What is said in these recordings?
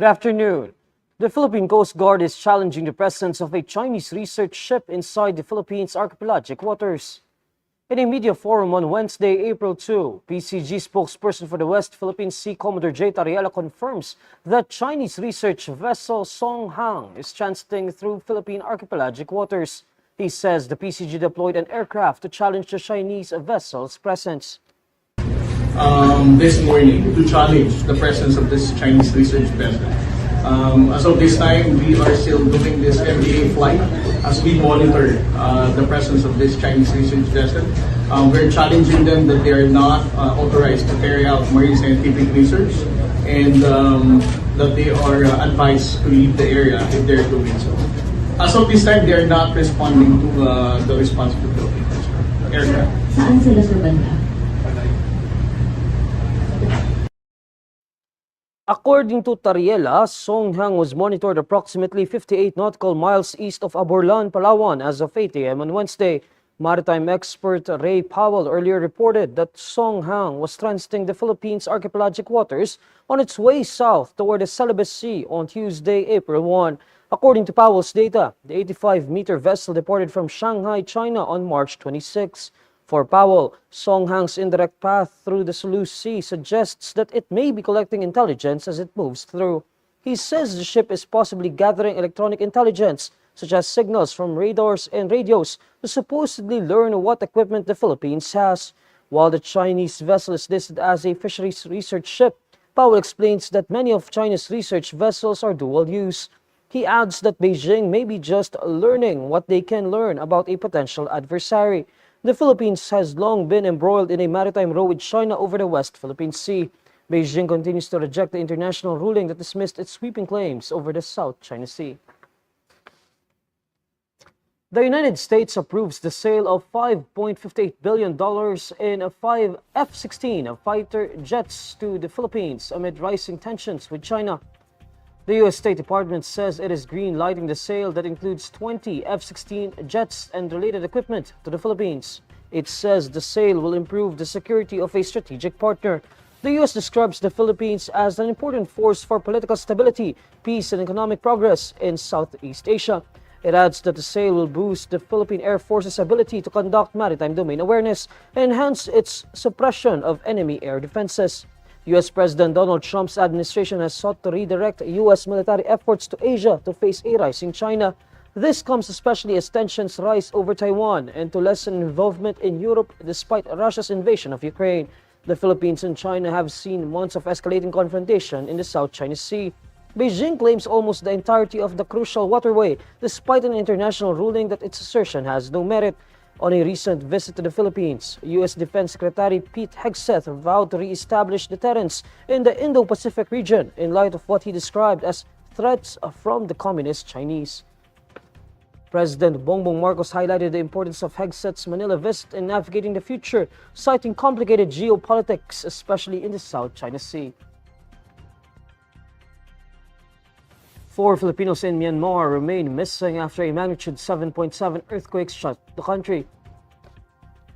Good afternoon. The Philippine Coast Guard is challenging the presence of a Chinese research ship inside the Philippines' archipelagic waters. In a media forum on Wednesday, April 2, PCG spokesperson for the West Philippine Sea, Commodore J. Tariela, confirms that Chinese research vessel Song Hang is transiting through Philippine archipelagic waters. He says the PCG deployed an aircraft to challenge the Chinese vessel's presence. This morning to challenge the presence of this Chinese research vessel. As of this time, we are still doing this MDA flight as we monitor the presence of this Chinese research vessel. We're challenging them that they are not authorized to carry out marine scientific research and that they are advised to leave the area if they're doing so. As of this time, they are not responding to the response of the Philippine aircraft. Saan sila sa banda? According to Tariela, Song Hang was monitored approximately 58 nautical miles east of Aborlan, Palawan as of 8 a.m. on Wednesday. Maritime expert Ray Powell earlier reported that Song Hang was transiting the Philippines' archipelagic waters on its way south toward the Celebes Sea on Tuesday, April 1. According to Powell's data, the 85-meter vessel departed from Shanghai, China on March 26. For Powell, Song Hang's indirect path through the Celebes Sea suggests that it may be collecting intelligence as it moves through. He says the ship is possibly gathering electronic intelligence, such as signals from radars and radios, to supposedly learn what equipment the Philippines has. While the Chinese vessel is listed as a fisheries research ship, Powell explains that many of China's research vessels are dual use. He adds that Beijing may be just learning what they can learn about a potential adversary. The Philippines has long been embroiled in a maritime row with China over the West Philippine Sea. Beijing continues to reject the international ruling that dismissed its sweeping claims over the South China Sea. The United States approves the sale of $5.58 billion in 5 F-16 fighter jets to the Philippines amid rising tensions with China. The U.S. State Department says it is green-lighting the sale that includes 20 F-16 jets and related equipment to the Philippines. It says the sale will improve the security of a strategic partner. The U.S. describes the Philippines as an important force for political stability, peace, and economic progress in Southeast Asia. It adds that the sale will boost the Philippine Air Force's ability to conduct maritime domain awareness and enhance its suppression of enemy air defenses. U.S. President Donald Trump's administration has sought to redirect U.S. military efforts to Asia to face a rising China. This comes especially as tensions rise over Taiwan and to lessen involvement in Europe despite Russia's invasion of Ukraine. The Philippines and China have seen months of escalating confrontation in the South China Sea. Beijing claims almost the entirety of the crucial waterway, despite an international ruling that its assertion has no merit. On a recent visit to the Philippines, U.S. Defense Secretary Pete Hegseth vowed to re-establish deterrence in the Indo-Pacific region in light of what he described as threats from the Communist Chinese. President Bongbong Marcos highlighted the importance of Hegseth's Manila visit in navigating the future, citing complicated geopolitics, especially in the South China Sea. 4 Filipinos in Myanmar remain missing after a magnitude 7.7 earthquake struck the country.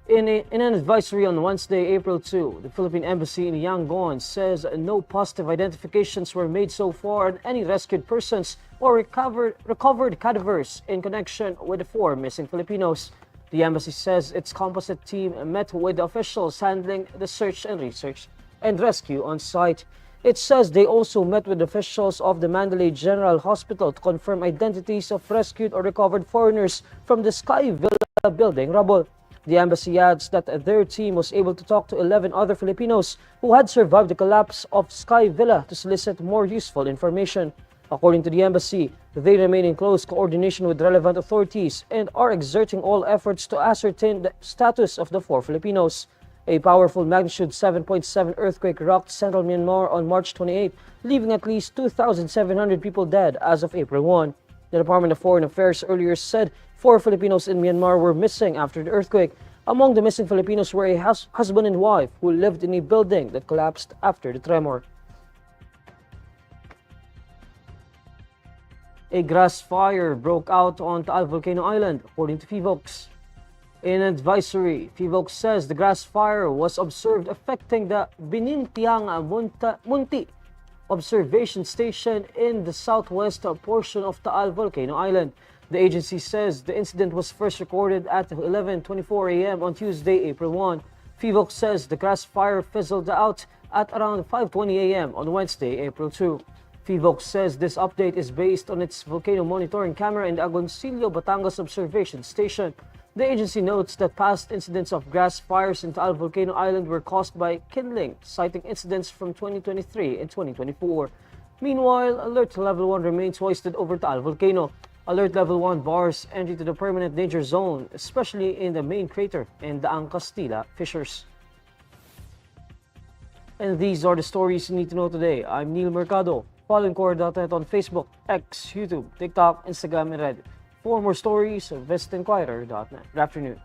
In an advisory on Wednesday, April 2, the Philippine Embassy in Yangon says no positive identifications were made so far on any rescued persons or recovered cadavers in connection with the 4 missing Filipinos. The embassy says its composite team met with officials handling the search and rescue on site. It says they also met with officials of the Mandalay General Hospital to confirm identities of rescued or recovered foreigners from the Sky Villa building rubble. The embassy adds that their team was able to talk to 11 other Filipinos who had survived the collapse of Sky Villa to solicit more useful information. According to the embassy, they remain in close coordination with relevant authorities and are exerting all efforts to ascertain the status of the 4 Filipinos. A powerful magnitude 7.7 earthquake rocked central Myanmar on March 28, leaving at least 2,700 people dead as of April 1. The Department of Foreign Affairs earlier said 4 Filipinos in Myanmar were missing after the earthquake. Among the missing Filipinos were a husband and wife who lived in a building that collapsed after the tremor. A grass fire broke out on Taal Volcano Island, according to Phivolcs. In an advisory, Phivolcs says the grass fire was observed affecting the Binintiang Munti observation station in the southwest portion of Taal Volcano Island. The agency says the incident was first recorded at 11:24 a.m. on Tuesday, April 1. Phivolcs says the grass fire fizzled out at around 5:20 a.m. on Wednesday, April 2. Phivolcs says this update is based on its volcano monitoring camera in the Agoncillo, Batangas observation station. The agency notes that past incidents of grass fires in Taal Volcano Island were caused by kindling, citing incidents from 2023 and 2024. Meanwhile, Alert Level 1 remains hoisted over Taal Volcano. Alert Level 1 bars entry to the permanent danger zone, especially in the main crater and the Castilla fissures. And these are the stories you need to know today. I'm Neil Mercado. Follow INQUIRER.net on Facebook, X, YouTube, TikTok, Instagram, and Reddit. For more stories, visit INQUIRER.net. Good afternoon.